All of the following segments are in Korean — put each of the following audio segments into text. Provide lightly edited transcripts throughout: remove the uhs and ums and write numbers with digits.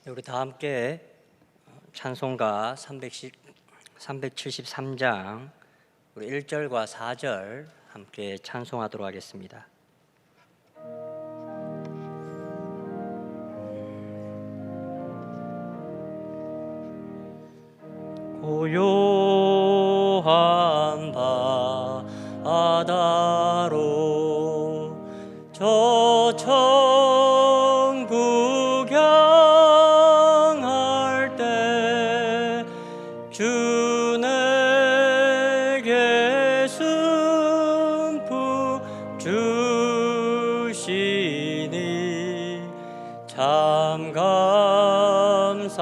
우리 다 함께 찬송가 373장 우리 1절과 4절 함께 찬송하도록 하겠습니다. 고요한 바다로 저 천국 향할 때 주 내게 승품 주시니 참 감사합니다.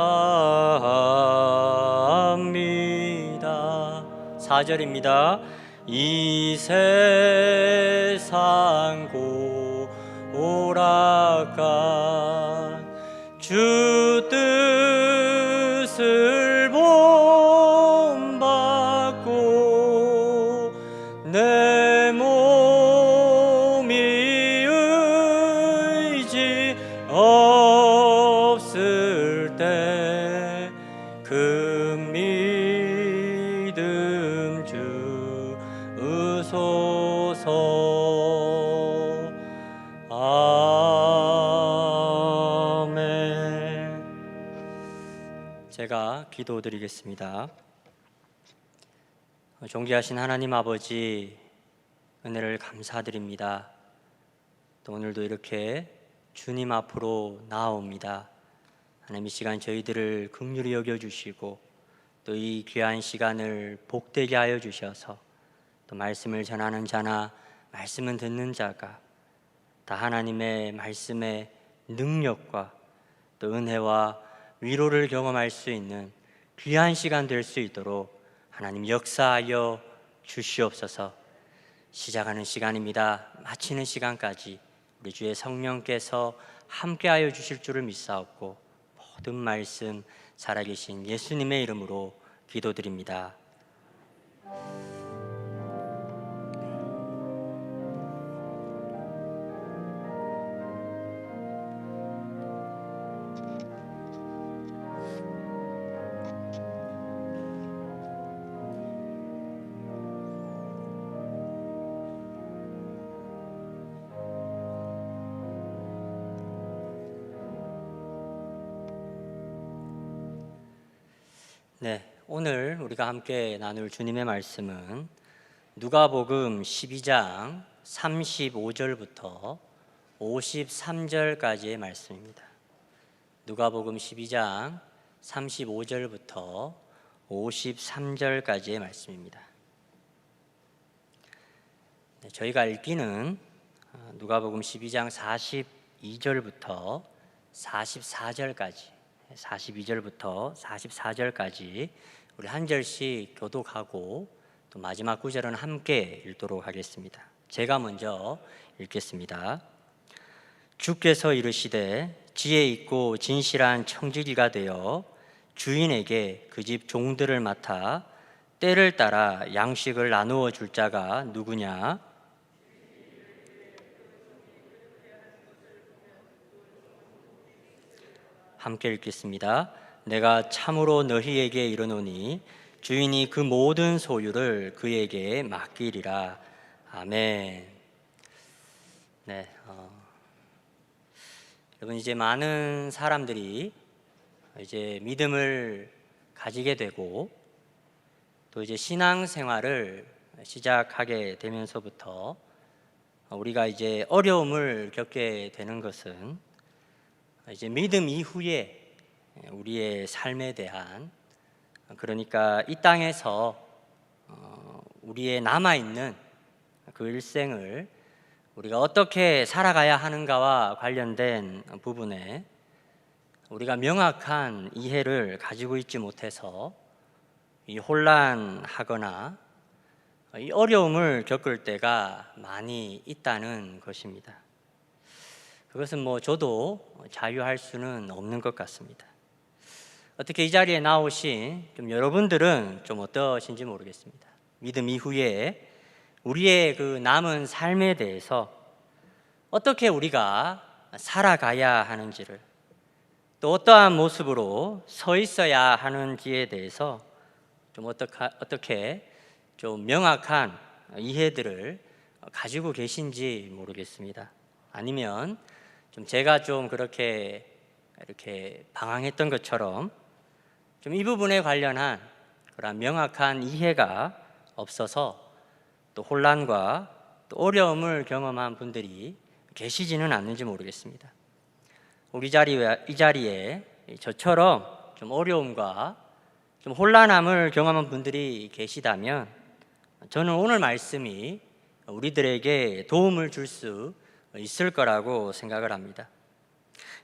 4절입니다. 이 세상 오락간 주 뜻을 본받고 내 몸이 의지 없을 때 그 믿음 주소서. 아멘. 제가 기도드리겠습니다. 존귀하신 하나님 아버지, 은혜를 감사드립니다. 또 오늘도 이렇게 주님 앞으로 나아옵니다. 하나님, 이 시간 저희들을 긍휼히 여겨주시고 또 이 귀한 시간을 복되게 하여 주셔서 또 말씀을 전하는 자나 말씀을 듣는 자가 다 하나님의 말씀의 능력과 또 은혜와 위로를 경험할 수 있는 귀한 시간 될 수 있도록 하나님 역사하여 주시옵소서. 시작하는 시간입니다. 마치는 시간까지 우리 주의 성령께서 함께하여 주실 줄을 믿사옵고 모든 말씀 살아계신 예수님의 이름으로 기도드립니다. 네, 오늘 우리가 함께 나눌 주님의 말씀은 누가복음 12장 35절부터 53절까지의 말씀입니다. 누가복음 12장 35절부터 53절까지의 말씀입니다. 네, 저희가 읽기는 누가복음 12장 42절부터 44절까지 42절부터 44절까지 우리 한 절씩 교독하고 또 마지막 구절은 함께 읽도록 하겠습니다. 제가 먼저 읽겠습니다. 주께서 이르시되 지혜 있고 진실한 청지기가 되어 주인에게 그 집 종들을 맡아 때를 따라 양식을 나누어 줄 자가 누구냐? 함께 읽겠습니다. 내가 참으로 너희에게 이르노니 주인이 그 모든 소유를 그에게 맡기리라. 아멘. 네, 여러분, 이제 많은 사람들이 이제 믿음을 가지게 되고 또 이제 신앙생활을 시작하게 되면서부터 우리가 이제 어려움을 겪게 되는 것은 이제 믿음 이후에 우리의 삶에 대한, 그러니까 이 땅에서 우리의 남아있는 그 일생을 우리가 어떻게 살아가야 하는가와 관련된 부분에 우리가 명확한 이해를 가지고 있지 못해서 이 혼란하거나 이 어려움을 겪을 때가 많이 있다는 것입니다. 그것은 저도 자유할 수는 없는 것 같습니다. 어떻게 이 자리에 나오신 여러분들은 어떠신지 모르겠습니다. 믿음 이후에 우리의 그 남은 삶에 대해서 어떻게 우리가 살아가야 하는지를 또 어떠한 모습으로 서 있어야 하는지에 대해서 좀 어떻게 좀 명확한 이해들을 가지고 계신지 모르겠습니다. 아니면 좀 제가 좀 그렇게 이렇게 방황했던 것처럼 좀 이 부분에 관련한 그런 명확한 이해가 없어서 또 혼란과 또 어려움을 경험한 분들이 계시지는 않는지 모르겠습니다. 우리 이 자리에 저처럼 좀 어려움과 좀 혼란함을 경험한 분들이 계시다면 저는 오늘 말씀이 우리들에게 도움을 줄 수 있을 거라고 생각을 합니다.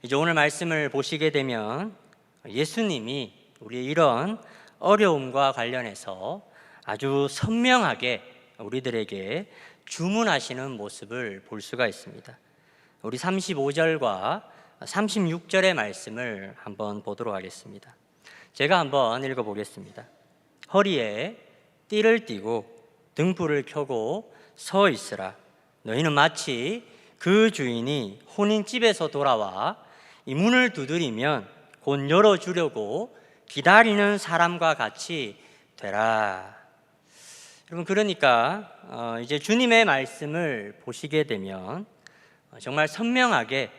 이제 오늘 말씀을 보시게 되면 예수님이 우리의 이런 어려움과 관련해서 아주 선명하게 우리들에게 주문하시는 모습을 볼 수가 있습니다. 우리 35절과 36절의 말씀을 한번 보도록 하겠습니다. 제가 한번 읽어보겠습니다. 허리에 띠를 띠고 등불을 켜고 서 있으라. 너희는 마치 그 주인이 혼인집에서 돌아와 이 문을 두드리면 곧 열어주려고 기다리는 사람과 같이 되라. 여러분, 그러니까 이제 주님의 말씀을 보시게 되면 정말 선명하게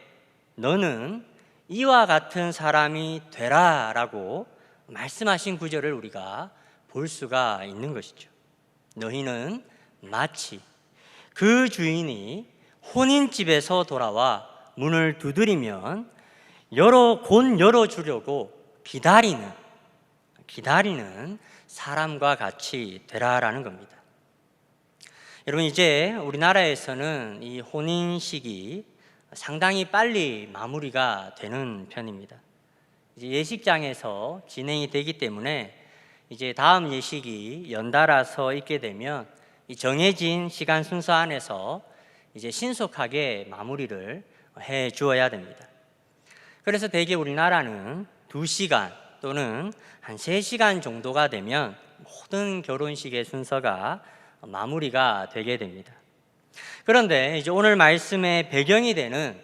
너는 이와 같은 사람이 되라라고 말씀하신 구절을 우리가 볼 수가 있는 것이죠. 너희는 마치 그 주인이 혼인집에서 돌아와 문을 두드리면 곧 열어주려고 기다리는 사람과 같이 되라라는 겁니다. 여러분, 이제 우리나라에서는 이 혼인식이 상당히 빨리 마무리가 되는 편입니다. 이제 예식장에서 진행이 되기 때문에 이제 다음 예식이 연달아서 있게 되면 이 정해진 시간 순서 안에서 이제 신속하게 마무리를 해 주어야 됩니다. 그래서 대개 우리나라는 2시간 또는 한 3시간 정도가 되면 모든 결혼식의 순서가 마무리가 되게 됩니다. 그런데 이제 오늘 말씀의 배경이 되는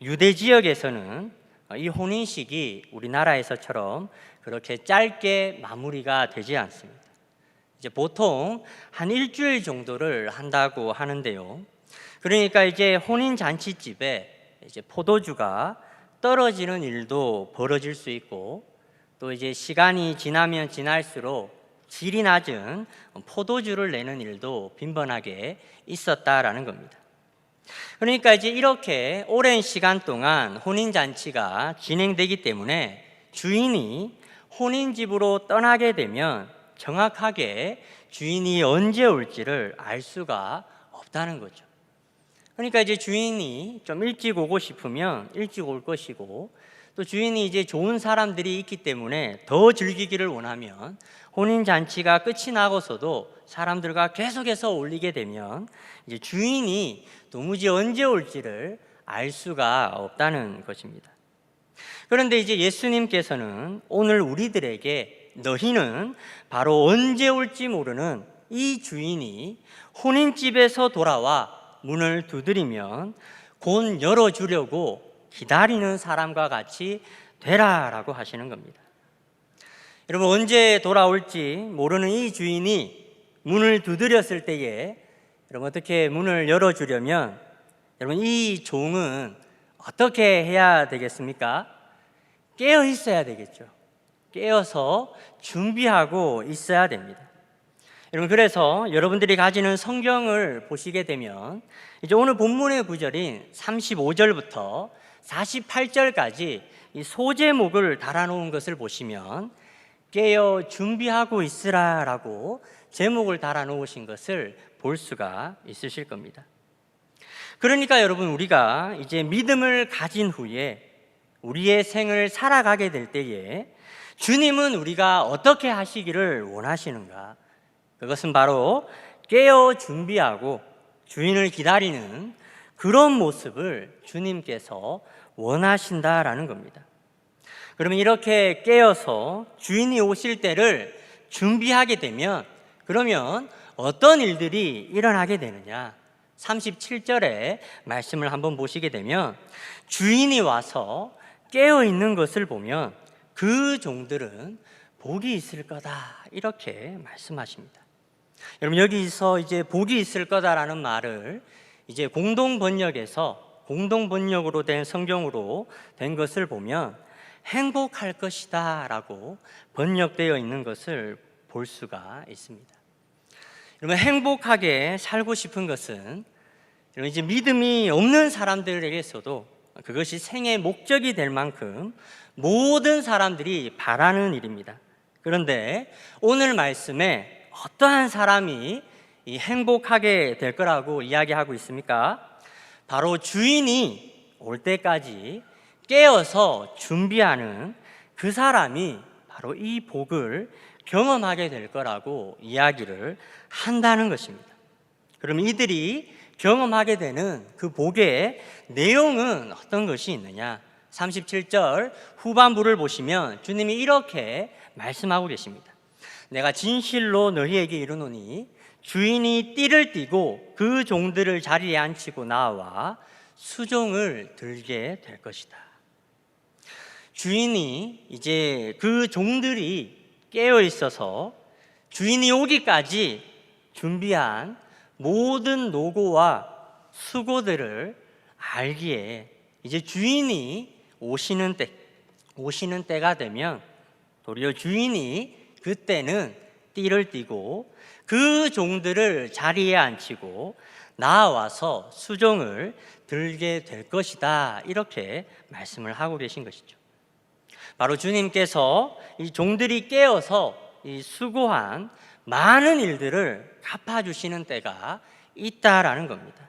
유대 지역에서는 이 혼인식이 우리나라에서처럼 그렇게 짧게 마무리가 되지 않습니다. 이제 보통 한 일주일 정도를 한다고 하는데요. 그러니까 이제 혼인 잔치집에 이제 포도주가 떨어지는 일도 벌어질 수 있고, 또 이제 시간이 지나면 지날수록 질이 낮은 포도주를 내는 일도 빈번하게 있었다라는 겁니다. 그러니까 이제 이렇게 오랜 시간 동안 혼인잔치가 진행되기 때문에 주인이 혼인집으로 떠나게 되면 정확하게 주인이 언제 올지를 알 수가 없다는 거죠. 그러니까 이제 주인이 좀 일찍 오고 싶으면 일찍 올 것이고, 또 주인이 이제 좋은 사람들이 있기 때문에 더 즐기기를 원하면 혼인잔치가 끝이 나고서도 사람들과 계속해서 올리게 되면 이제 주인이 도무지 언제 올지를 알 수가 없다는 것입니다. 그런데 이제 예수님께서는 오늘 우리들에게 너희는 바로 언제 올지 모르는 이 주인이 혼인집에서 돌아와 문을 두드리면 곧 열어주려고 기다리는 사람과 같이 되라라고 하시는 겁니다. 여러분, 언제 돌아올지 모르는 이 주인이 문을 두드렸을 때에 여러분 어떻게 문을 열어주려면 여러분 이 종은 어떻게 해야 되겠습니까? 깨어 있어야 되겠죠. 깨어서 준비하고 있어야 됩니다. 여러분, 그래서 여러분들이 가지는 성경을 보시게 되면 이제 오늘 본문의 구절인 35절부터 48절까지 이 소제목을 달아놓은 것을 보시면 깨어 준비하고 있으라라고 제목을 달아놓으신 것을 볼 수가 있으실 겁니다. 그러니까 여러분, 우리가 이제 믿음을 가진 후에 우리의 생을 살아가게 될 때에 주님은 우리가 어떻게 하시기를 원하시는가? 그것은 바로 깨어 준비하고 주인을 기다리는 그런 모습을 주님께서 원하신다라는 겁니다. 그러면 이렇게 깨어서 주인이 오실 때를 준비하게 되면 그러면 어떤 일들이 일어나게 되느냐? 37절의 말씀을 한번 보시게 되면 주인이 와서 깨어 있는 것을 보면 그 종들은 복이 있을 거다, 이렇게 말씀하십니다. 여러분, 여기서 이제 복이 있을 거다라는 말을 이제 공동 번역으로 된 성경으로 된 것을 보면 행복할 것이다 라고 번역되어 있는 것을 볼 수가 있습니다. 여러분, 행복하게 살고 싶은 것은 여러분, 이제 믿음이 없는 사람들에게서도 그것이 생의 목적이 될 만큼 모든 사람들이 바라는 일입니다. 그런데 오늘 말씀에 어떠한 사람이 이 행복하게 될 거라고 이야기하고 있습니까? 바로 주인이 올 때까지 깨어서 준비하는 그 사람이 바로 이 복을 경험하게 될 거라고 이야기를 한다는 것입니다. 그럼 이들이 경험하게 되는 그 복의 내용은 어떤 것이 있느냐? 37절 후반부를 보시면 주님이 이렇게 말씀하고 계십니다. 내가 진실로 너희에게 이르노니 주인이 띠를 띠고 그 종들을 자리에 앉히고 나와 수종을 들게 될 것이다. 주인이 이제 그 종들이 깨어 있어서 주인이 오기까지 준비한 모든 노고와 수고들을 알기에 이제 주인이 오시는 때가 되면 도리어 주인이 그때는 띠를 띠고 그 종들을 자리에 앉히고 나와서 수종을 들게 될 것이다, 이렇게 말씀을 하고 계신 것이죠. 바로 주님께서 이 종들이 깨어서 이 수고한 많은 일들을 갚아주시는 때가 있다라는 겁니다.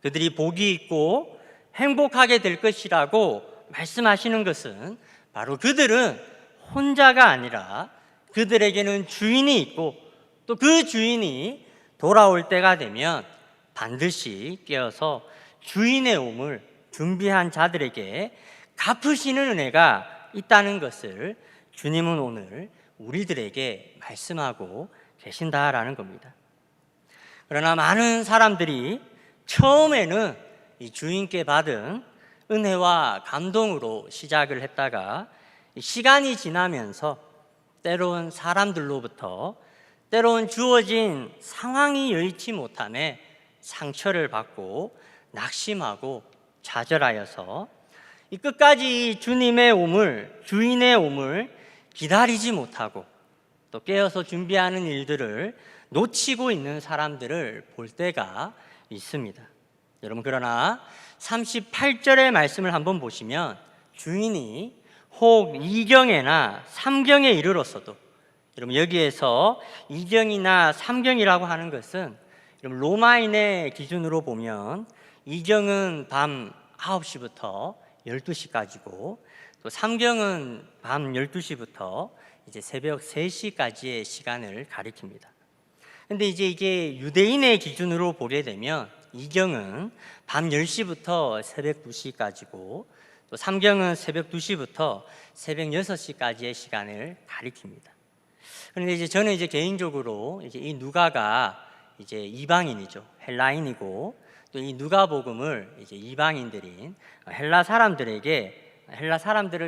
그들이 복이 있고 행복하게 될 것이라고 말씀하시는 것은 바로 그들은 혼자가 아니라 그들에게는 주인이 있고 또 그 주인이 돌아올 때가 되면 반드시 깨어서 주인의 오물 준비한 자들에게 갚으시는 은혜가 있다는 것을 주님은 오늘 우리들에게 말씀하고 계신다라는 겁니다. 그러나 많은 사람들이 처음에는 이 주인께 받은 은혜와 감동으로 시작을 했다가 시간이 지나면서 때로는 사람들로부터 때로는 주어진 상황이 여의치 못함에 상처를 받고 낙심하고 좌절하여서 이 끝까지 주님의 오물, 주인의 오물 기다리지 못하고 또 깨어서 준비하는 일들을 놓치고 있는 사람들을 볼 때가 있습니다. 여러분, 그러나 38절의 말씀을 한번 보시면 주인이 혹 2경에나 3경에 이르렀어도, 여러분 여기에서 2경이나 3경이라고 하는 것은 여러분 로마인의 기준으로 보면 2경은 밤 9시부터 12시까지고 또 3경은 밤 12시부터 이제 새벽 3시까지의 시간을 가리킵니다. 근데 이제 이게 유대인의 기준으로 보게 되면 2경은 밤 10시부터 새벽 2시까지고 또 3경은 새벽 2시부터 새벽 6시까지의 시간을 가리킵니다. 그런데 이제 저는 이제 개인적으로 이제 이 누가가 이제 이방인이죠. 헬라인이고 또 이 누가복음을 이제 이방인들인 헬라 사람들을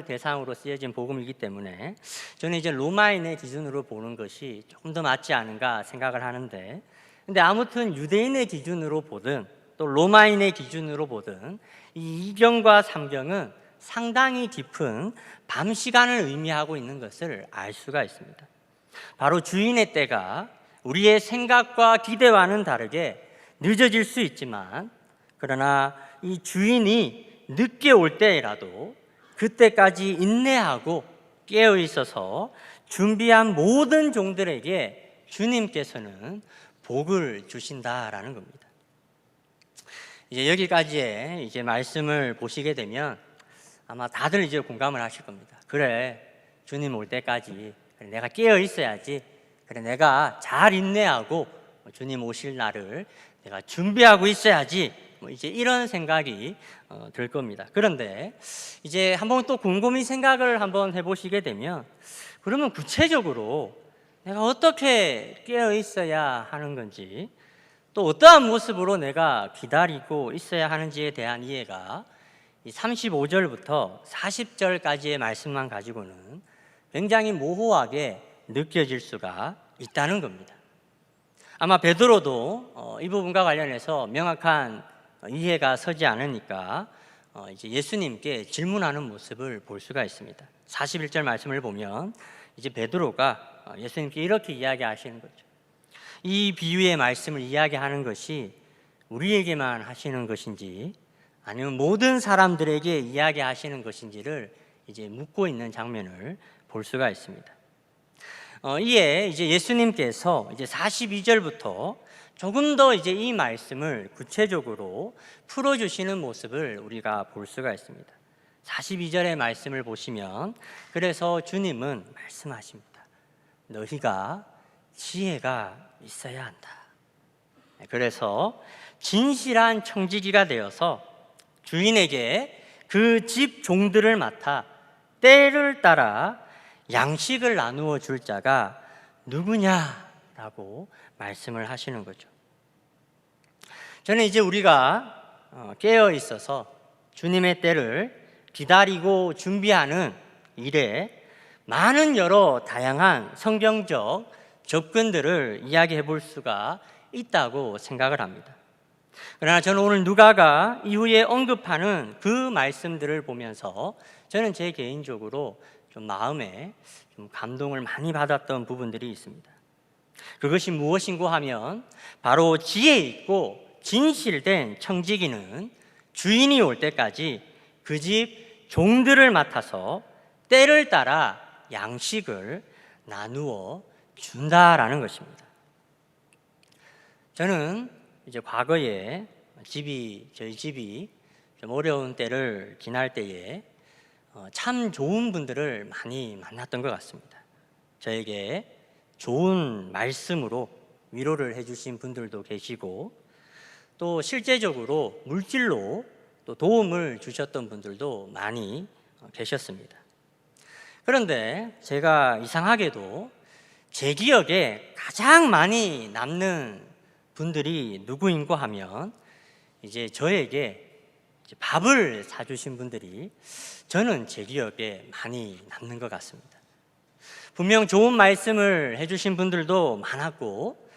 대상으로 쓰여진 복음이기 때문에 저는 이제 로마인의 기준으로 보는 것이 조금 더 맞지 않은가 생각을 하는데, 근데 아무튼 유대인의 기준으로 보든 또 로마인의 기준으로 보든 이 2경과 3경은 상당히 깊은 밤 시간을 의미하고 있는 것을 알 수가 있습니다. 바로 주인의 때가 우리의 생각과 기대와는 다르게 늦어질 수 있지만, 그러나 이 주인이 늦게 올 때라도 그때까지 인내하고 깨어 있어서 준비한 모든 종들에게 주님께서는 복을 주신다라는 겁니다. 이제 여기까지의 이제 말씀을 보시게 되면 아마 다들 이제 공감을 하실 겁니다. 그래, 주님 올 때까지 그래, 내가 깨어 있어야지. 그래, 내가 잘 인내하고 주님 오실 날을 내가 준비하고 있어야지. 뭐 이제 이런 생각이 들 겁니다. 그런데 이제 한번 또 곰곰이 생각을 한번 해보시게 되면, 그러면 구체적으로 내가 어떻게 깨어 있어야 하는 건지, 또 어떠한 모습으로 내가 기다리고 있어야 하는지에 대한 이해가 이 35절부터 40절까지의 말씀만 가지고는 굉장히 모호하게 느껴질 수가 있다는 겁니다. 아마 베드로도 이 부분과 관련해서 명확한 이해가 서지 않으니까 이제 예수님께 질문하는 모습을 볼 수가 있습니다. 41절 말씀을 보면 이제 베드로가 예수님께 이렇게 이야기하시는 거죠. 이 비유의 말씀을 이야기하는 것이 우리에게만 하시는 것인지 아니면 모든 사람들에게 이야기하시는 것인지를 이제 묻고 있는 장면을 볼 수가 있습니다. 이에 이제 예수님께서 이제 42절부터 조금 더 이제 이 말씀을 구체적으로 풀어주시는 모습을 우리가 볼 수가 있습니다. 42절의 말씀을 보시면 그래서 주님은 말씀하십니다. 너희가 지혜가 있어야 한다. 그래서 진실한 청지기가 되어서 주인에게 그 집 종들을 맡아 때를 따라 양식을 나누어 줄 자가 누구냐라고 말씀을 하시는 거죠. 저는 이제 우리가 깨어 있어서 주님의 때를 기다리고 준비하는 일에 많은 여러 다양한 성경적 접근들을 이야기해 볼 수가 있다고 생각을 합니다. 그러나 저는 오늘 누가가 이후에 언급하는 그 말씀들을 보면서 저는 제 개인적으로 좀 마음에 좀 감동을 많이 받았던 부분들이 있습니다. 그것이 무엇인고 하면 바로 지혜 있고 진실된 청지기는 주인이 올 때까지 그 집 종들을 맡아서 때를 따라 양식을 나누어 준다라는 것입니다. 저는 이제 과거에 저희 집이 좀 어려운 때를 지날 때에 참 좋은 분들을 많이 만났던 것 같습니다. 저에게 좋은 말씀으로 위로를 해주신 분들도 계시고 또 실제적으로 물질로 또 도움을 주셨던 분들도 많이 계셨습니다. 그런데 제가 이상하게도 제 기억에 가장 많이 남는 분들이 누구인고 하면 이제 저에게 밥을 사주신 분들이 저는 제 기억에 많이 남는 것 같습니다. 분명 좋은 말씀을 해주신 분들도 많았고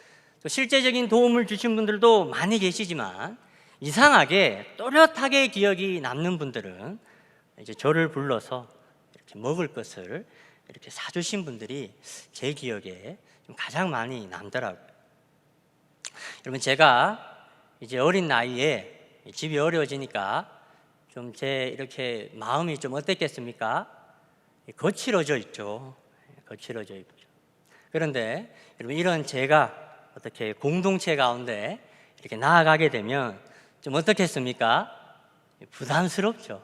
또 실제적인 도움을 주신 분들도 많이 계시지만 이상하게 또렷하게 기억이 남는 분들은 이제 저를 불러서 이렇게 먹을 것을 이렇게 사주신 분들이 제 기억에 좀 가장 많이 남더라고요. 여러분, 제가 이제 어린 나이에 집이 어려워지니까 좀 제 이렇게 마음이 좀 어땠겠습니까? 거칠어져 있죠. 거칠어져 있죠. 그런데 여러분, 이런 제가 어떻게 공동체 가운데 이렇게 나아가게 되면 좀 어떻겠습니까? 부담스럽죠.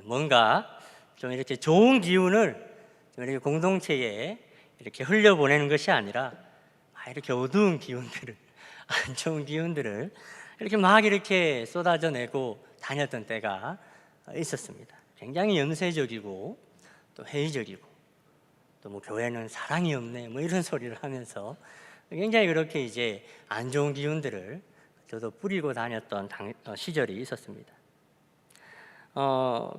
뭔가 좀 이렇게 좋은 기운을 좀 이렇게 공동체에 이렇게 흘려보내는 것이 아니라 이렇게 어두운 기운들을, 안 좋은 기운들을 이렇게 막 이렇게 쏟아져내고 다녔던 때가 있었습니다. 굉장히 염세적이고 또 회의적이고 또 뭐 교회는 사랑이 없네 뭐 이런 소리를 하면서 굉장히 그렇게 이제 안 좋은 기운들을 저도 뿌리고 다녔던 시절이 있었습니다.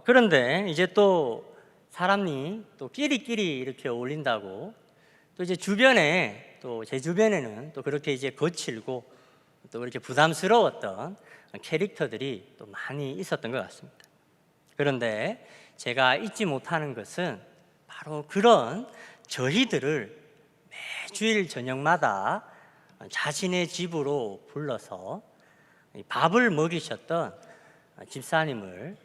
그런데 이제 또 사람이 또 끼리끼리 이렇게 어울린다고 또 이제 주변에 또 제 주변에는 또 그렇게 이제 거칠고 또 그렇게 부담스러웠던 캐릭터들이 또 많이 있었던 것 같습니다. 그런데 제가 잊지 못하는 것은 바로 그런 저희들을 매주일 저녁마다 자신의 집으로 불러서 밥을 먹이셨던 집사님을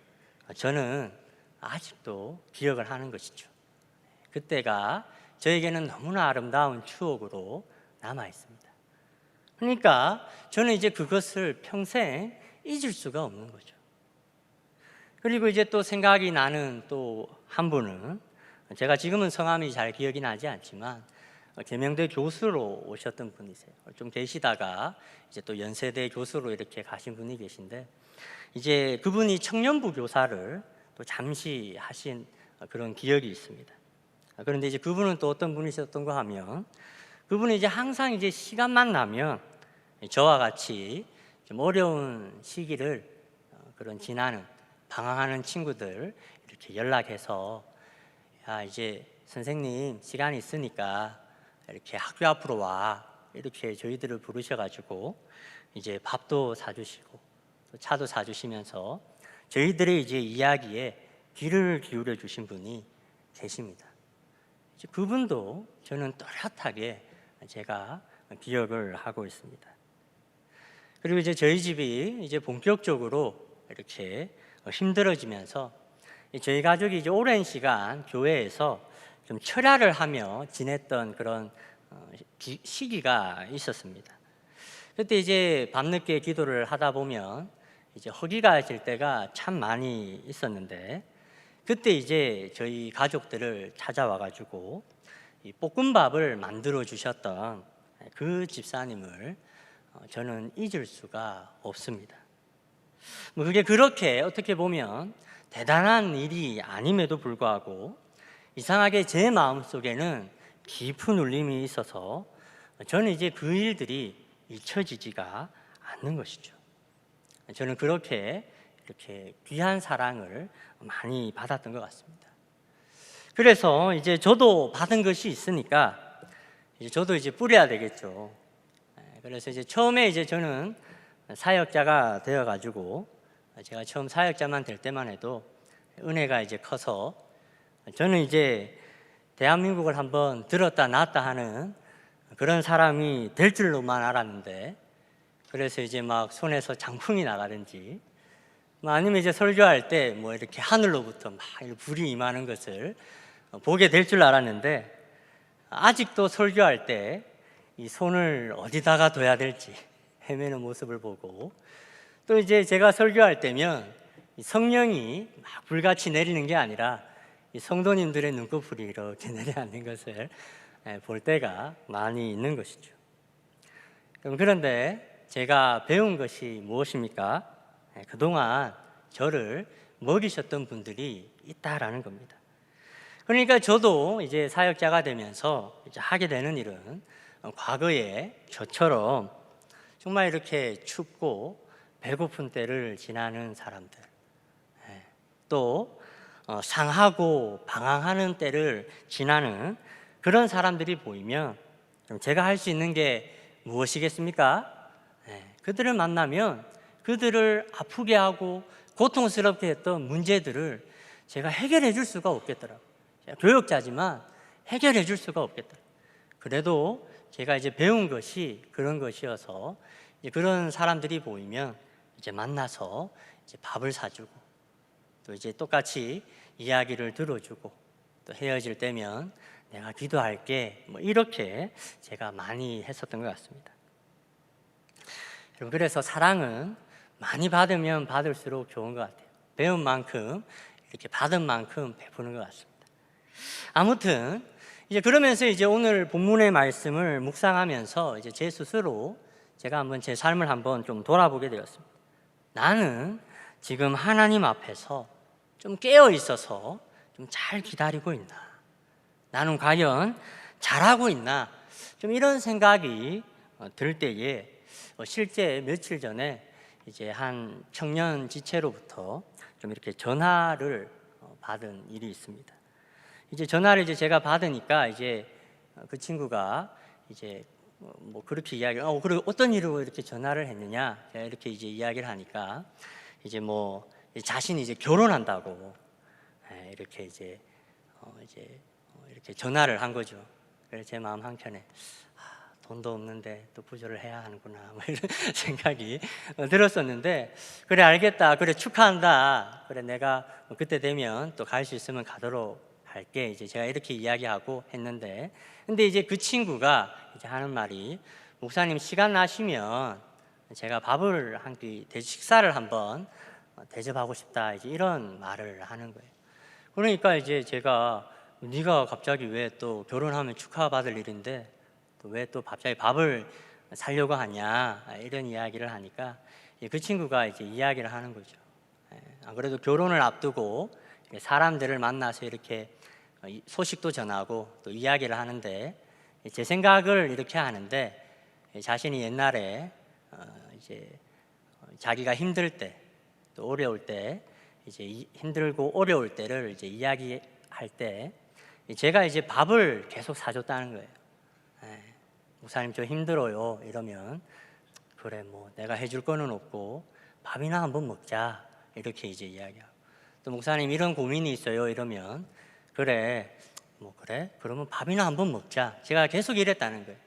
저는 아직도 기억을 하는 것이죠. 그때가 저에게는 너무나 아름다운 추억으로 남아 있습니다. 그러니까 저는 이제 그것을 평생 잊을 수가 없는 거죠. 그리고 이제 또 생각이 나는 또 한 분은 제가 지금은 성함이 잘 기억이 나지 않지만 계명대 교수로 오셨던 분이세요. 좀 계시다가 이제 또 연세대 교수로 이렇게 가신 분이 계신데 이제 그분이 청년부 교사를 또 잠시 하신 그런 기억이 있습니다. 그런데 이제 그분은 또 어떤 분이셨던가 하면 그분은 이제 항상 이제 시간만 나면 저와 같이 좀 어려운 시기를 그런 지나는 방황하는 친구들 이렇게 연락해서 야 이제 선생님 시간이 있으니까 이렇게 학교 앞으로 와 이렇게 저희들을 부르셔가지고 이제 밥도 사주시고 또 차도 사주시면서 저희들의 이제 이야기에 귀를 기울여 주신 분이 계십니다. 이제 그분도 저는 또렷하게 제가 기억을 하고 있습니다. 그리고 이제 저희 집이 이제 본격적으로 이렇게 힘들어지면서 저희 가족이 이제 오랜 시간 교회에서 좀 철야를 하며 지냈던 그런 시기가 있었습니다. 그때 이제 밤늦게 기도를 하다 보면 이제 허기가 질 때가 참 많이 있었는데 그때 이제 저희 가족들을 찾아와 가지고 이 볶음밥을 만들어 주셨던 그 집사님을 저는 잊을 수가 없습니다. 뭐 그게 그렇게 어떻게 보면 대단한 일이 아님에도 불구하고 이상하게 제 마음속에는 깊은 울림이 있어서 저는 이제 그 일들이 잊혀지지가 않는 것이죠. 저는 그렇게 이렇게 귀한 사랑을 많이 받았던 것 같습니다. 그래서 이제 저도 받은 것이 있으니까 이제 저도 이제 뿌려야 되겠죠. 그래서 이제 처음에 이제 저는 사역자가 되어 가지고 제가 처음 사역자만 될 때만 해도 은혜가 이제 커서 저는 이제 대한민국을 한번 들었다 놨다 하는 그런 사람이 될 줄로만 알았는데 그래서 이제 막 손에서 장풍이 나가든지 아니면 이제 설교할 때 뭐 이렇게 하늘로부터 막 불이 임하는 것을 보게 될 줄 알았는데 아직도 설교할 때 이 손을 어디다가 둬야 될지 헤매는 모습을 보고 또 이제 제가 설교할 때면 성령이 막 불같이 내리는 게 아니라 이 성도님들의 눈꺼풀이 이렇게 내려앉는 것을 볼 때가 많이 있는 것이죠. 그런데 제가 배운 것이 무엇입니까? 그동안 저를 먹이셨던 분들이 있다라는 겁니다. 그러니까 저도 이제 사역자가 되면서 이제 하게 되는 일은 과거에 저처럼 정말 이렇게 춥고 배고픈 때를 지나는 사람들, 또 상하고 방황하는 때를 지나는 그런 사람들이 보이면 제가 할 수 있는 게 무엇이겠습니까? 그들을 만나면 그들을 아프게 하고 고통스럽게 했던 문제들을 제가 해결해 줄 수가 없겠더라고요. 제가 교역자지만 해결해 줄 수가 없겠더라고요. 그래도 제가 이제 배운 것이 그런 것이어서 이제 그런 사람들이 보이면 이제 만나서 이제 밥을 사주고 또 이제 똑같이 이야기를 들어주고 또 헤어질 때면 내가 기도할게 뭐 이렇게 제가 많이 했었던 것 같습니다. 그래서 사랑은 많이 받으면 받을수록 좋은 것 같아요. 배운 만큼 이렇게 받은 만큼 베푸는 것 같습니다. 아무튼 이제 그러면서 이제 오늘 본문의 말씀을 묵상하면서 이제 제 스스로 제가 한번 제 삶을 한번 좀 돌아보게 되었습니다. 나는 지금 하나님 앞에서 좀 깨어 있어서 좀 잘 기다리고 있나? 나는 과연 잘하고 있나? 좀 이런 생각이 들 때에 실제 며칠 전에 이제 한 청년 지체로부터 좀 이렇게 전화를 받은 일이 있습니다. 이제 전화를 이제 제가 받으니까 이제 그 친구가 이제 뭐 그렇게 이야기를 그리고 어떤 일로 이렇게 전화를 했느냐 제가 이렇게 이제 이야기를 하니까 이제 뭐 자신이 이제 결혼한다고 이렇게 이제 이렇게 전화를 한 거죠. 그래서 제 마음 한켠에 돈도 없는데 또 부조를 해야 하는구나 뭐 이런 생각이 들었었는데 그래 알겠다 그래 축하한다 그래 내가 그때 되면 또 갈 수 있으면 가도록 할게 이제 제가 이렇게 이야기하고 했는데 근데 이제 그 친구가 이제 하는 말이 목사님 시간 나시면 제가 밥을 한 끼 식사를 한번 대접하고 싶다 이제 이런 말을 하는 거예요. 그러니까 이제 제가 네가 갑자기 왜 또 결혼하면 축하받을 일인데 또 왜 또 갑자기 밥을 사려고 하냐 이런 이야기를 하니까 그 친구가 이제 이야기를 하는 거죠. 안 그래도 결혼을 앞두고 사람들을 만나서 이렇게 소식도 전하고 또 이야기를 하는데 제 생각을 이렇게 하는데 자신이 옛날에 이제 자기가 힘들 때 또 어려울 때 이제 힘들고 어려울 때를 이제 이야기할 때 제가 이제 밥을 계속 사줬다는 거예요. 예, 목사님 저 힘들어요 이러면 그래 뭐 내가 해줄 거는 없고 밥이나 한번 먹자 이렇게 이제 이야기하고, 또 목사님 이런 고민이 있어요 이러면 그래 뭐 그래 그러면 밥이나 한번 먹자, 제가 계속 이랬다는 거예요.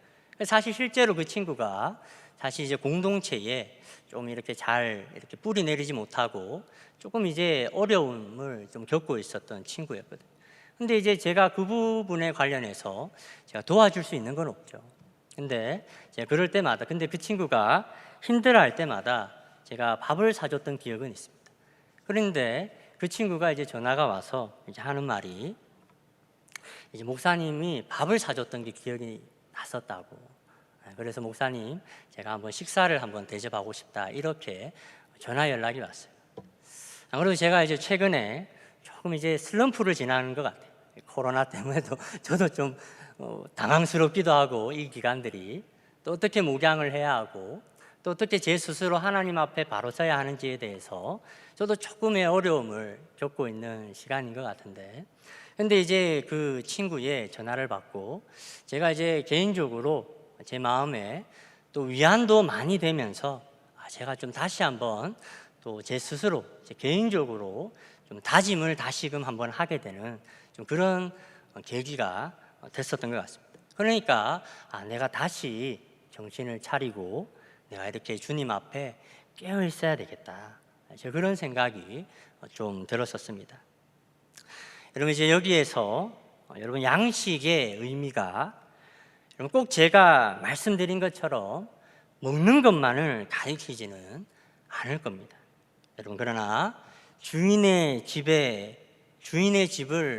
사실 실제로 그 친구가 사실 이제 공동체에 좀 이렇게 잘 이렇게 뿌리 내리지 못하고 조금 이제 어려움을 좀 겪고 있었던 친구였거든요. 근데 이제 제가 그 부분에 관련해서 제가 도와줄 수 있는 건 없죠. 근데 제가 그럴 때마다, 근데 그 친구가 힘들어할 때마다 제가 밥을 사줬던 기억은 있습니다. 그런데 그 친구가 이제 전화가 와서 이제 하는 말이 이제 목사님이 밥을 사줬던 게 기억이 났었다고. 그래서 목사님 제가 한번 식사를 한번 대접하고 싶다 이렇게 전화 연락이 왔어요. 아무래도 제가 이제 최근에 조금 이제 슬럼프를 지나는 것 같아요. 코로나 때문에도 저도 좀 당황스럽기도 하고, 이 기간들이 또 어떻게 목양을 해야 하고 또 어떻게 제 스스로 하나님 앞에 바로 서야 하는지에 대해서 저도 조금의 어려움을 겪고 있는 시간인 것 같은데, 근데 이제 그 친구의 전화를 받고 제가 이제 개인적으로 제 마음에 또 위안도 많이 되면서 제가 좀 다시 한번 또 제 스스로 제 개인적으로 좀 다짐을 다시금 한번 하게 되는 좀 그런 계기가 됐었던 것 같습니다. 그러니까 내가 다시 정신을 차리고 내가 이렇게 주님 앞에 깨어 있어야 되겠다, 그런 생각이 좀 들었었습니다. 여러분 이제 여기에서 여러분 양식의 의미가 여러분 꼭 제가 말씀드린 것처럼 먹는 것만을 가리키지는 않을 겁니다. 여러분 그러나 주인의 집을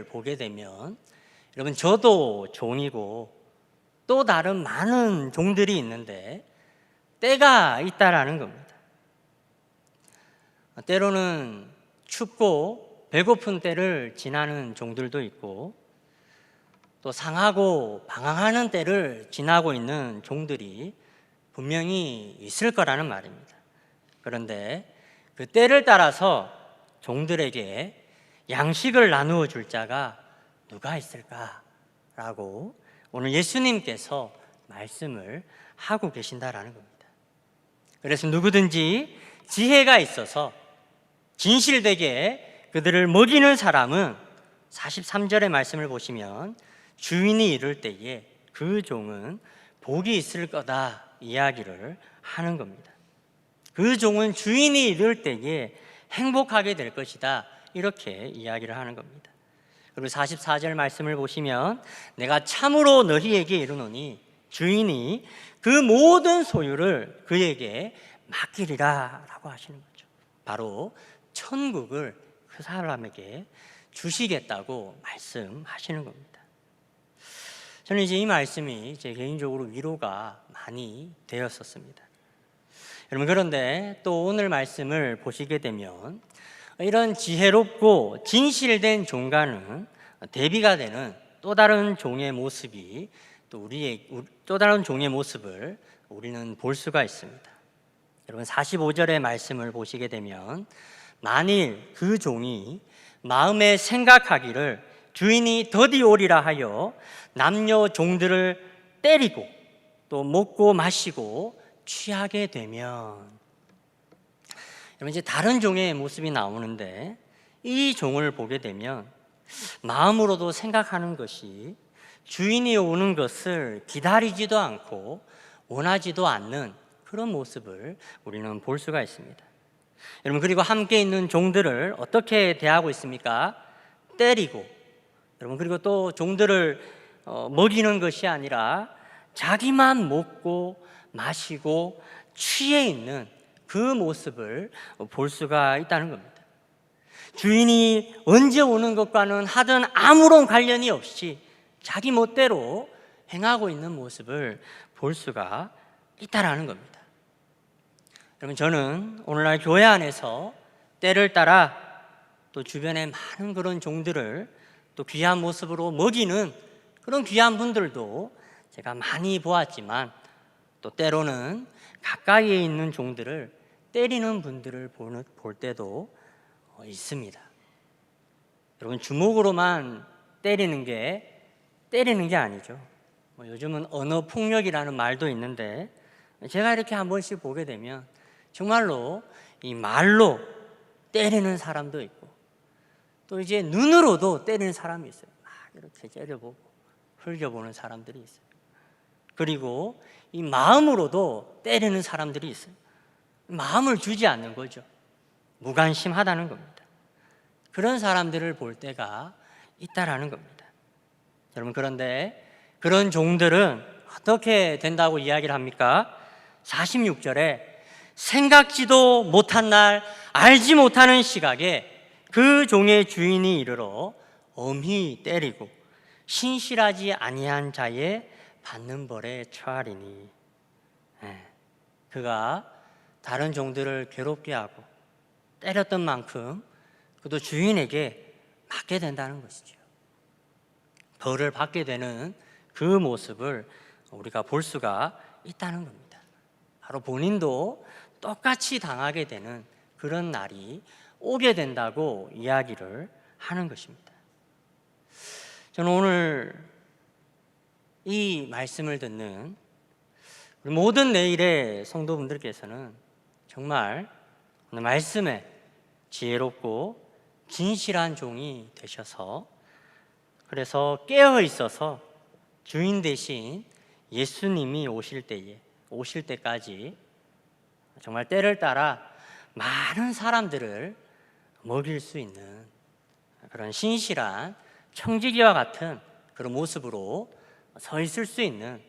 보게 되면 여러분 저도 종이고 또 다른 많은 종들이 있는데 때가 있다라는 겁니다. 때로는 춥고 배고픈 때를 지나는 종들도 있고 또 상하고 방황하는 때를 지나고 있는 종들이 분명히 있을 거라는 말입니다. 그런데 그 때를 따라서 종들에게 양식을 나누어 줄 자가 누가 있을까라고 오늘 예수님께서 말씀을 하고 계신다라는 겁니다. 그래서 누구든지 지혜가 있어서 진실되게 그들을 먹이는 사람은 43절의 말씀을 보시면 주인이 이를 때에 그 종은 복이 있을 거다 이야기를 하는 겁니다. 그 종은 주인이 이를 때에 행복하게 될 것이다 이렇게 이야기를 하는 겁니다. 그리고 44절 말씀을 보시면 내가 참으로 너희에게 이르노니 주인이 그 모든 소유를 그에게 맡기리라 라고 하시는 거죠. 바로 천국을 그 사람에게 주시겠다고 말씀하시는 겁니다. 저는 이제 이 말씀이 제 개인적으로 위로가 많이 되었었습니다. 여러분 그런데 또 오늘 말씀을 보시게 되면 이런 지혜롭고 진실된 종과는 대비가 되는 또 다른 종의 모습이 또 다른 종의 모습을 우리는 볼 수가 있습니다. 여러분 45절의 말씀을 보시게 되면 만일 그 종이 마음에 생각하기를 주인이 더디 오리라 하여 남녀 종들을 때리고 또 먹고 마시고 취하게 되면, 여러분 이제 다른 종의 모습이 나오는데 이 종을 보게 되면 마음으로도 생각하는 것이 주인이 오는 것을 기다리지도 않고 원하지도 않는 그런 모습을 우리는 볼 수가 있습니다. 여러분 그리고 함께 있는 종들을 어떻게 대하고 있습니까? 때리고, 여러분 그리고 또 종들을 먹이는 것이 아니라 자기만 먹고 마시고 취해 있는 그 모습을 볼 수가 있다는 겁니다. 주인이 언제 오는 것과는 하든 아무런 관련이 없이 자기 멋대로 행하고 있는 모습을 볼 수가 있다라는 겁니다. 여러분 저는 오늘날 교회 안에서 때를 따라 또 주변에 많은 그런 종들을 또 귀한 모습으로 먹이는 그런 귀한 분들도 제가 많이 보았지만 또 때로는 가까이에 있는 종들을 때리는 분들을 볼 때도 있습니다. 여러분, 주먹으로만 때리는 게 아니죠. 요즘은 언어 폭력이라는 말도 있는데, 제가 이렇게 한 번씩 보게 되면 정말로 이 말로 때리는 사람도 있고, 또 이제 눈으로도 때리는 사람이 있어요. 막 이렇게 째려보고 흘겨보는 사람들이 있어요. 그리고 이 마음으로도 때리는 사람들이 있어요. 마음을 주지 않는 거죠. 무관심하다는 겁니다. 그런 사람들을 볼 때가 있다라는 겁니다. 여러분, 그런데 그런 종들은 어떻게 된다고 이야기를 합니까? 46절에 생각지도 못한 날, 알지 못하는 시각에 그 종의 주인이 이르러 엄히 때리고 신실하지 아니한 자의 받는 벌에 처하리니. 그가 다른 종들을 괴롭게 하고 때렸던 만큼 그도 주인에게 맞게 된다는 것이죠. 벌을 받게 되는 그 모습을 우리가 볼 수가 있다는 겁니다. 바로 본인도 똑같이 당하게 되는 그런 날이 오게 된다고 이야기를 하는 것입니다. 저는 오늘 이 말씀을 듣는 우리 모든 내일의 성도분들께서는 정말 오늘 말씀에 지혜롭고 진실한 종이 되셔서, 그래서 깨어 있어서 주인 대신 예수님이 오실 때까지 정말 때를 따라 많은 사람들을 먹일 수 있는 그런 신실한 청지기와 같은 그런 모습으로 서 있을 수 있는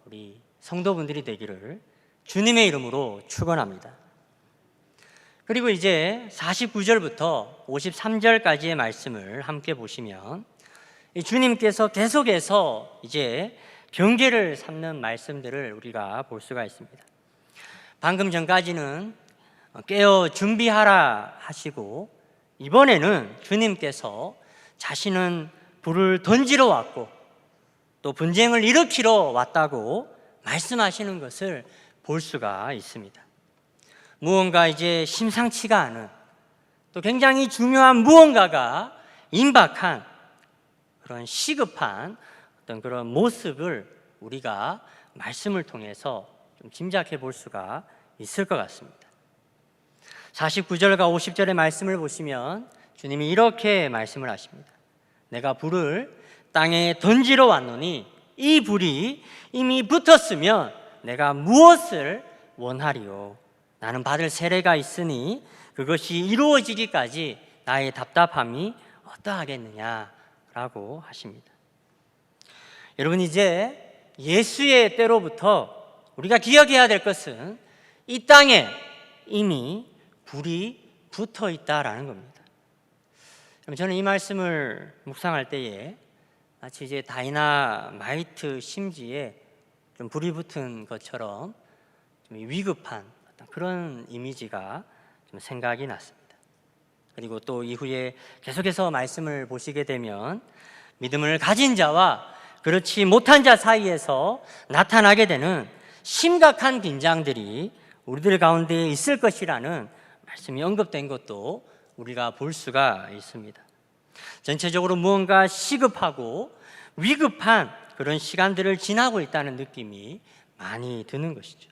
우리 성도분들이 되기를 주님의 이름으로 축원합니다. 그리고 이제 49절부터 53절까지의 말씀을 함께 보시면 주님께서 계속해서 이제 경계를 삼는 말씀들을 우리가 볼 수가 있습니다. 방금 전까지는 깨어 준비하라 하시고, 이번에는 주님께서 자신은 불을 던지러 왔고 또 분쟁을 일으키러 왔다고 말씀하시는 것을 볼 수가 있습니다. 무언가 이제 심상치가 않은, 또 굉장히 중요한 무언가가 임박한 그런 시급한 어떤 그런 모습을 우리가 말씀을 통해서 좀 짐작해 볼 수가 있을 것 같습니다. 49절과 50절의 말씀을 보시면 주님이 이렇게 말씀을 하십니다. 내가 불을 땅에 던지러 왔노니 이 불이 이미 붙었으면 내가 무엇을 원하리요? 나는 받을 세례가 있으니 그것이 이루어지기까지 나의 답답함이 어떠하겠느냐라고 하십니다. 여러분, 이제 예수의 때로부터 우리가 기억해야 될 것은 이 땅에 이미 불이 붙어 있다라는 겁니다. 저는 이 말씀을 묵상할 때에 마치 이제 다이나마이트 심지에 좀 불이 붙은 것처럼 좀 위급한 그런 이미지가 좀 생각이 났습니다. 그리고 또 이후에 계속해서 말씀을 보시게 되면 믿음을 가진 자와 그렇지 못한 자 사이에서 나타나게 되는 심각한 긴장들이 우리들 가운데 있을 것이라는 말씀이 언급된 것도 우리가 볼 수가 있습니다. 전체적으로 무언가 시급하고 위급한 그런 시간들을 지나고 있다는 느낌이 많이 드는 것이죠.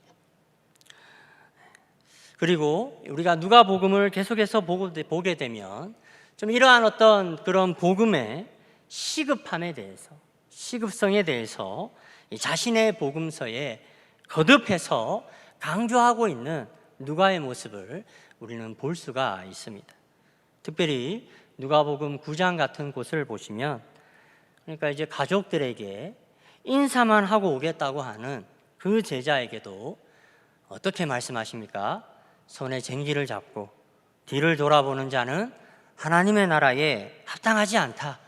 그리고 우리가 누가복음을 계속해서 보게 되면 좀 이러한 어떤 그런 복음의 시급함에 대해서, 시급성에 대해서 자신의 복음서에 거듭해서 강조하고 있는 누가의 모습을 우리는 볼 수가 있습니다. 특별히 누가복음 9장 같은 곳을 보시면, 그러니까 이제 가족들에게 인사만 하고 오겠다고 하는 그 제자에게도 어떻게 말씀하십니까? 손에 쟁기를 잡고 뒤를 돌아보는 자는 하나님의 나라에 합당하지 않다,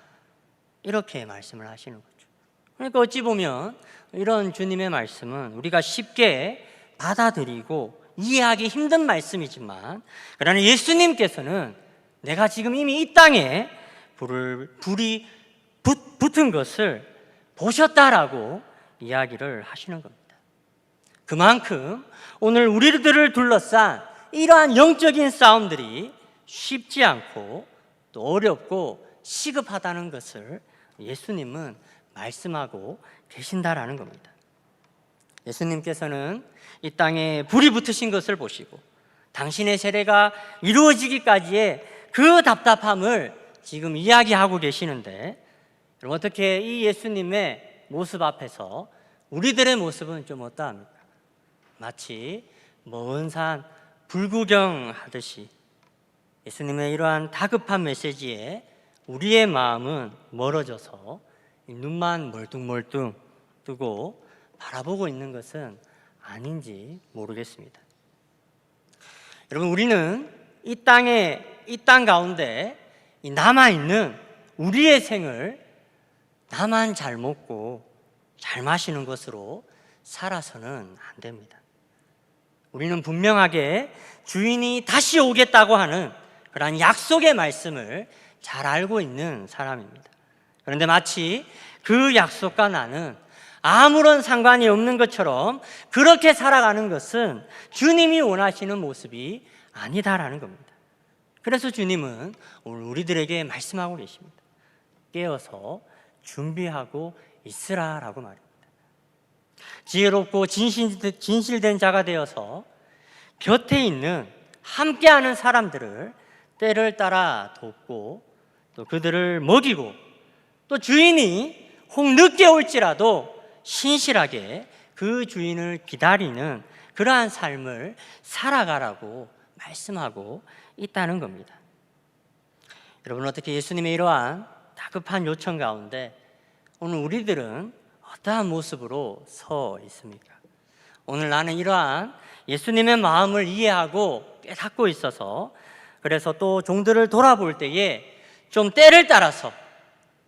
이렇게 말씀을 하시는 거죠. 그러니까 어찌 보면 이런 주님의 말씀은 우리가 쉽게 받아들이고 이해하기 힘든 말씀이지만, 그러나 예수님께서는 내가 지금 이미 이 땅에 불이 붙은 것을 보셨다라고 이야기를 하시는 겁니다. 그만큼 오늘 우리들을 둘러싼 이러한 영적인 싸움들이 쉽지 않고 또 어렵고 시급하다는 것을 예수님은 말씀하고 계신다라는 겁니다. 예수님께서는 이 땅에 불이 붙으신 것을 보시고 당신의 세례가 이루어지기까지의 그 답답함을 지금 이야기하고 계시는데, 그럼 어떻게 이 예수님의 모습 앞에서 우리들의 모습은 좀 어떠합니까? 마치 먼 산 불구경하듯이 예수님의 이러한 다급한 메시지에 우리의 마음은 멀어져서 눈만 멀뚱멀뚱 뜨고 바라보고 있는 것은 아닌지 모르겠습니다. 여러분, 우리는 이 땅 가운데 남아있는 우리의 생을 나만 잘 먹고 잘 마시는 것으로 살아서는 안 됩니다. 우리는 분명하게 주인이 다시 오겠다고 하는 그러한 약속의 말씀을 잘 알고 있는 사람입니다. 그런데 마치 그 약속과 나는 아무런 상관이 없는 것처럼 그렇게 살아가는 것은 주님이 원하시는 모습이 아니다라는 겁니다. 그래서 주님은 오늘 우리들에게 말씀하고 계십니다. 깨어서 준비하고 있으라라고 말입니다. 지혜롭고 진실된 자가 되어서 곁에 있는 함께하는 사람들을 때를 따라 돕고 또 그들을 먹이고 또 주인이 혹 늦게 올지라도 신실하게 그 주인을 기다리는 그러한 삶을 살아가라고 말씀하고 있다는 겁니다. 여러분, 어떻게 예수님의 이러한 다급한 요청 가운데 오늘 우리들은 어떠한 모습으로 서 있습니까? 오늘 나는 이러한 예수님의 마음을 이해하고 깨닫고 있어서, 그래서 또 종들을 돌아볼 때에 좀 때를 따라서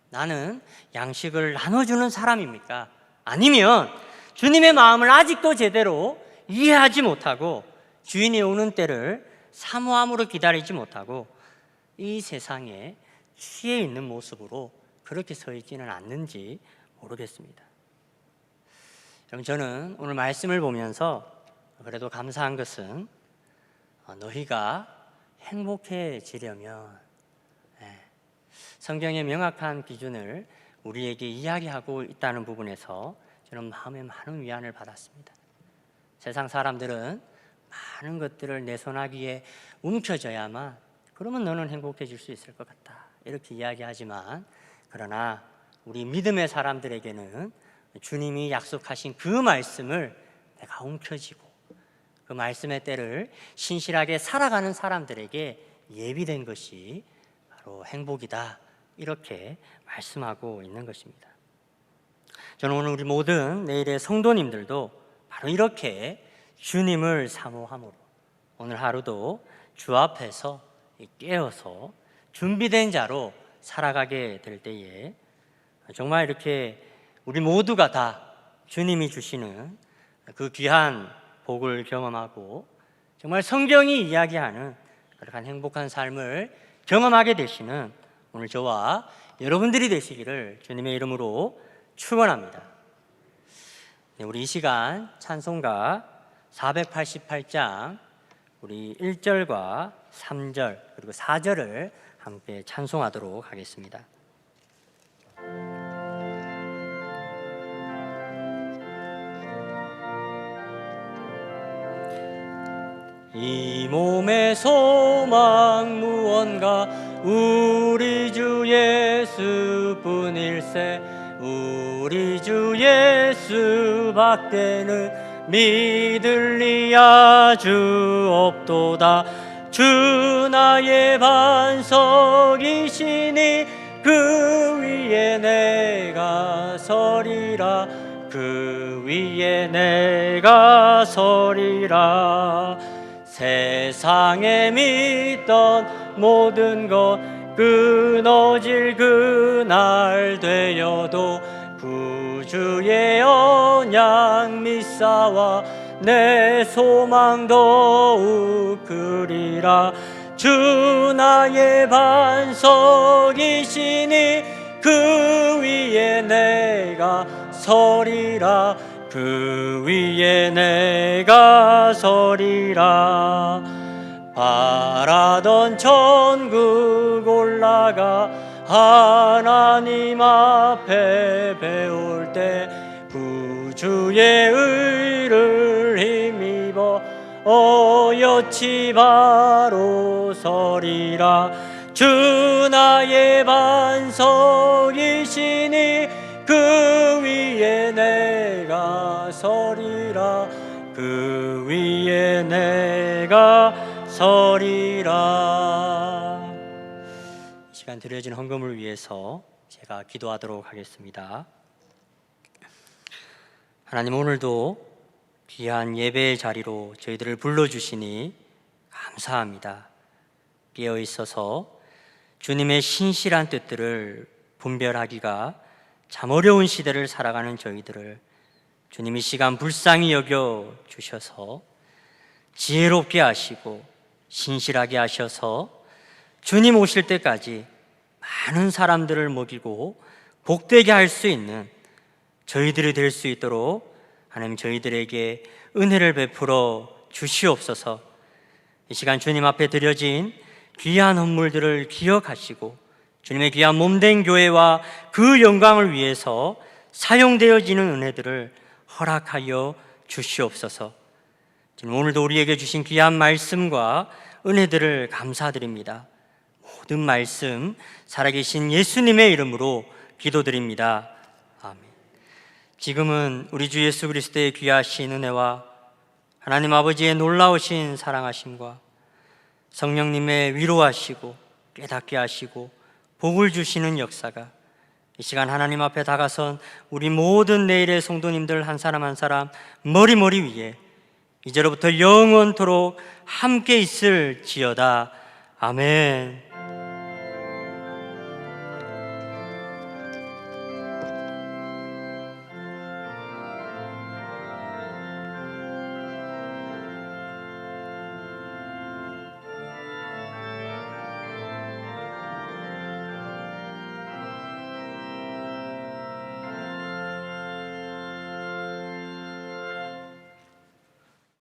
나는 양식을 나눠주는 사람입니까? 아니면 주님의 마음을 아직도 제대로 이해하지 못하고 주인이 오는 때를 사모함으로 기다리지 못하고 이 세상에 취해 있는 모습으로 그렇게 서 있지는 않는지 모르겠습니다. 그럼 저는 오늘 말씀을 보면서 그래도 감사한 것은 너희가 행복해지려면, 성경의 명확한 기준을 우리에게 이야기하고 있다는 부분에서 저는 마음에 많은 위안을 받았습니다. 세상 사람들은 많은 것들을 내 손아귀에 움켜져야만 그러면 너는 행복해질 수 있을 것 같다 이렇게 이야기하지만, 그러나 우리 믿음의 사람들에게는 주님이 약속하신 그 말씀을 내가 움켜쥐고 그 말씀의 때를 신실하게 살아가는 사람들에게 예비된 것이 바로 행복이다 이렇게 말씀하고 있는 것입니다. 저는 오늘 우리 모든 내일의 성도님들도 바로 이렇게 주님을 사모함으로 오늘 하루도 주 앞에서 깨어서 준비된 자로 살아가게 될 때에 정말 이렇게 우리 모두가 다 주님이 주시는 그 귀한 복을 경험하고 정말 성경이 이야기하는 그러한 행복한 삶을 경험하게 되시는 오늘 저와 여러분들이 되시기를 주님의 이름으로 축원합니다. 우리 이 시간 찬송가 488장 우리 1절과 3절 그리고 4절을 함께 찬송하도록 하겠습니다. 이 몸의 소망 무언가 우리 주 예수뿐일세. 우리 주 예수 밖에는 믿을 리 아주 없도다. 주 나의 반석이시니 그 위에 내가 서리라. 그 위에 내가 서리라. 세상에 믿던 모든 것 끊어질 그날 되어도 구주의 언약 믿사와 내 소망 더욱 그리라. 주 나의 반석이시니 그 위에 내가 서리라. 그 위에 내가 서리라. 바라던 천국 올라가 하나님 앞에 배울 때 구주의 의를 힘입어 어여치 바로 서리라. 주 나의 반석이시니 그 위에 내가 서리라. 그 위에 내가 서리라. 이 시간 드려진 헌금을 위해서 제가 기도하도록 하겠습니다. 하나님, 오늘도 귀한 예배의 자리로 저희들을 불러주시니 감사합니다. 깨어 있어서 주님의 신실한 뜻들을 분별하기가 참 어려운 시대를 살아가는 저희들을 주님이 시간 불쌍히 여겨 주셔서 지혜롭게 하시고 신실하게 하셔서 주님 오실 때까지 많은 사람들을 먹이고 복되게 할 수 있는 저희들이 될 수 있도록 하나님 저희들에게 은혜를 베풀어 주시옵소서. 이 시간 주님 앞에 드려진 귀한 헌물들을 기억하시고 주님의 귀한 몸된 교회와 그 영광을 위해서 사용되어지는 은혜들을 허락하여 주시옵소서. 지금 오늘도 우리에게 주신 귀한 말씀과 은혜들을 감사드립니다. 모든 말씀 살아계신 예수님의 이름으로 기도드립니다. 아멘. 지금은 우리 주 예수 그리스도의 귀하신 은혜와 하나님 아버지의 놀라우신 사랑하심과 성령님의 위로하시고 깨닫게 하시고 복을 주시는 역사가 이 시간 하나님 앞에 다가선 우리 모든 내일의 성도님들 한 사람 한 사람 머리 위에 이제로부터 영원토록 함께 있을지어다. 아멘.